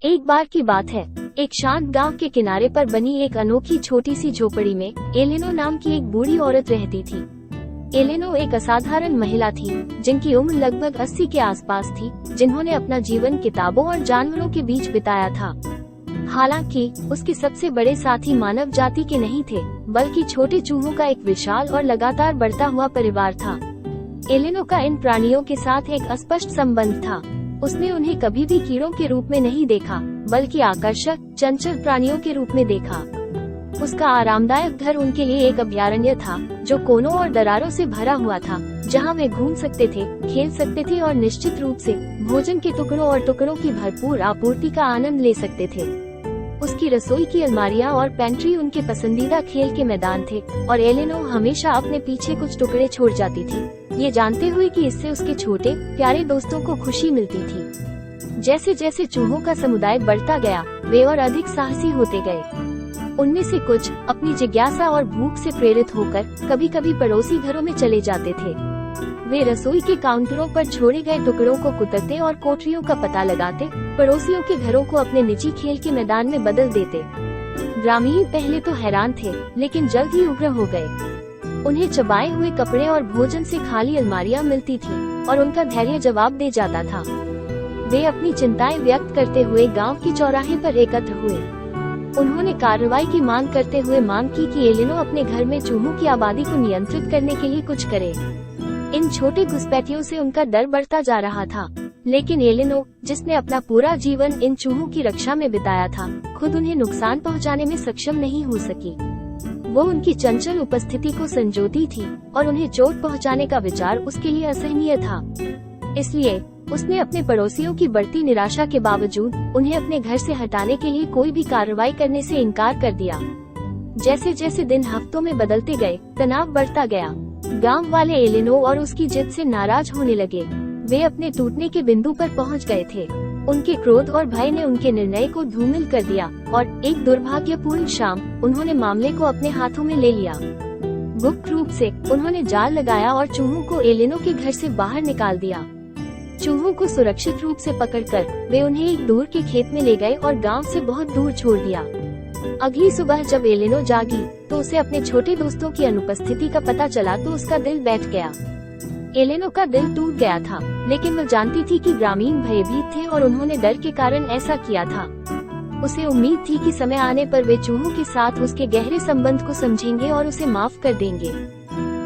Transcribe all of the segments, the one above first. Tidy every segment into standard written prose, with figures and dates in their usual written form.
एक बार की बात है, एक शांत गांव के किनारे पर बनी एक अनोखी छोटी सी झोपड़ी में एलेनो नाम की एक बूढ़ी औरत रहती थी। एलेनो एक असाधारण महिला थी जिनकी उम्र लगभग 80 के आसपास थी, जिन्होंने अपना जीवन किताबों और जानवरों के बीच बिताया था। हालांकि उसके सबसे बड़े साथी मानव जाति के नहीं थे, बल्कि छोटे चूहों का एक विशाल और लगातार बढ़ता हुआ परिवार था। एलेनो का इन प्राणियों के साथ एक अस्पष्ट संबंध था। उसने उन्हें कभी भी कीड़ों के रूप में नहीं देखा, बल्कि आकर्षक, चंचल प्राणियों के रूप में देखा। उसका आरामदायक घर उनके लिए एक अभयारण्य था, जो कोनों और दरारों से भरा हुआ था, जहां वे घूम सकते थे, खेल सकते थे और निश्चित रूप से भोजन के टुकड़ों और टुकड़ों की भरपूर आपूर्ति का आनंद ले सकते थे। उसकी रसोई की अलमारियां और पेंट्री उनके पसंदीदा खेल के मैदान थे, और एलेनो हमेशा अपने पीछे कुछ टुकड़े छोड़ जाती थी, ये जानते हुए कि इससे उसके छोटे प्यारे दोस्तों को खुशी मिलती थी। जैसे जैसे चूहों का समुदाय बढ़ता गया, वे और अधिक साहसी होते गए। उनमें से कुछ अपनी जिज्ञासा और भूख से प्रेरित होकर कभी कभी पड़ोसी घरों में चले जाते थे। वे रसोई के काउंटरों पर छोड़े गए टुकड़ों को कुतरते और कोठरियों का पता लगाते, पड़ोसियों के घरों को अपने निजी खेल के मैदान में बदल देते। ग्रामीण पहले तो हैरान थे, लेकिन जल्द ही उग्र हो गए। उन्हें चबाए हुए कपड़े और भोजन से खाली अलमारियां मिलती थी, और उनका धैर्य जवाब दे जाता था। वे अपनी चिंताएं व्यक्त करते हुए गांव के चौराहे पर एकत्र हुए। उन्होंने कार्रवाई की मांग करते हुए मांग की कि एलेनो अपने घर में चूहों की आबादी को नियंत्रित करने के लिए कुछ करे। इन छोटे घुसपैठियों से उनका डर बढ़ता जा रहा था, लेकिन एलेनो, जिसने अपना पूरा जीवन इन चूहों की रक्षा में बिताया था, खुद उन्हें नुकसान पहुंचाने में सक्षम नहीं हो सकी। वो उनकी चंचल उपस्थिति को संजोती थी, और उन्हें चोट पहुंचाने का विचार उसके लिए असहनीय था। इसलिए उसने अपने पड़ोसियों की बढ़ती निराशा के बावजूद उन्हें अपने घर से हटाने के लिए कोई भी कार्रवाई करने से इनकार कर दिया। जैसे जैसे दिन हफ्तों में बदलते गए, तनाव बढ़ता गया। गांव वाले एलेनो और उसकी जिद से नाराज होने लगे। वे अपने टूटने के बिंदु पर पहुंच गए थे। उनके क्रोध और भय ने उनके निर्णय को धूमिल कर दिया, और एक दुर्भाग्यपूर्ण शाम उन्होंने मामले को अपने हाथों में ले लिया। गुप्त रूप से उन्होंने जाल लगाया और चूहों को एलेनो के घर से बाहर निकाल दिया। चूहों को सुरक्षित रूप से पकड़कर वे उन्हें एक दूर के खेत में ले गए और गांव से बहुत दूर छोड़ दिया। अगली सुबह जब एलेनो जागी, तो उसे अपने छोटे दोस्तों की अनुपस्थिति का पता चला तो उसका दिल बैठ गया। एलेनो का दिल टूट गया था, लेकिन वह जानती थी कि ग्रामीण भयभीत थे और उन्होंने डर के कारण ऐसा किया था। उसे उम्मीद थी कि समय आने पर वे चूहों के साथ उसके गहरे संबंध को समझेंगे और उसे माफ कर देंगे।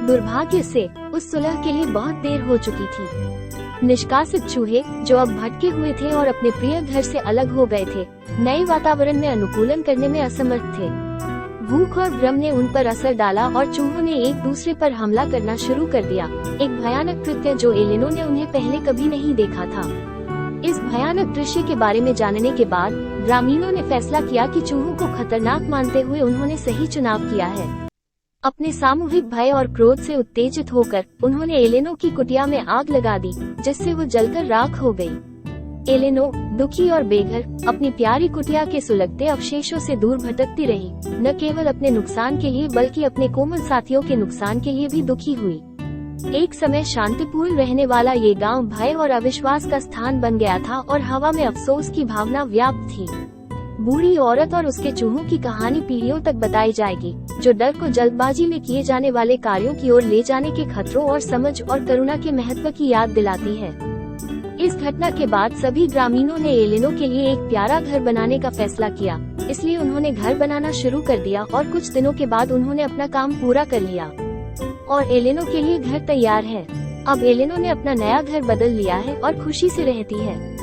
दुर्भाग्य से उस सुलह के लिए बहुत देर हो चुकी थी। निष्कासित चूहे, जो अब भटके हुए थे और अपने प्रिय घर से अलग हो गए थे, नए वातावरण में अनुकूलन करने में असमर्थ थे। भूख और भ्रम ने उन पर असर डाला और चूहों ने एक दूसरे पर हमला करना शुरू कर दिया, एक भयानक कृत्य जो एलेनो ने उन्हें पहले कभी नहीं देखा था। इस भयानक दृश्य के बारे में जानने के बाद ग्रामीणों ने फैसला किया कि चूहों को खतरनाक मानते हुए उन्होंने सही चुनाव किया है। अपने सामूहिक भय और क्रोध से उत्तेजित होकर उन्होंने एलेनो की कुटिया में आग लगा दी, जिससे वो जलकर राख हो गई। एलेनो, दुखी और बेघर, अपनी प्यारी कुटिया के सुलगते अवशेषों से दूर भटकती रही, न केवल अपने नुकसान के लिए बल्कि अपने कोमल साथियों के नुकसान के लिए भी दुखी हुई। एक समय शांतिपूर्ण रहने वाला ये गांव भय और अविश्वास का स्थान बन गया था, और हवा में अफसोस की भावना व्याप्त थी। बूढ़ी औरत और उसके चूहों की कहानी पीढ़ियों तक बताई जाएगी, जो डर को जल्दबाजी में किए जाने वाले कार्यों की ओर ले जाने के खतरों और समझ और करुणा के महत्व की याद दिलाती है। इस घटना के बाद सभी ग्रामीणों ने एलेनो के लिए एक प्यारा घर बनाने का फैसला किया, इसलिए उन्होंने घर बनाना शुरू कर दिया, और कुछ दिनों के बाद उन्होंने अपना काम पूरा कर लिया और एलेनो के लिए घर तैयार है। अब एलेनो ने अपना नया घर बदल लिया है और खुशी से रहती है।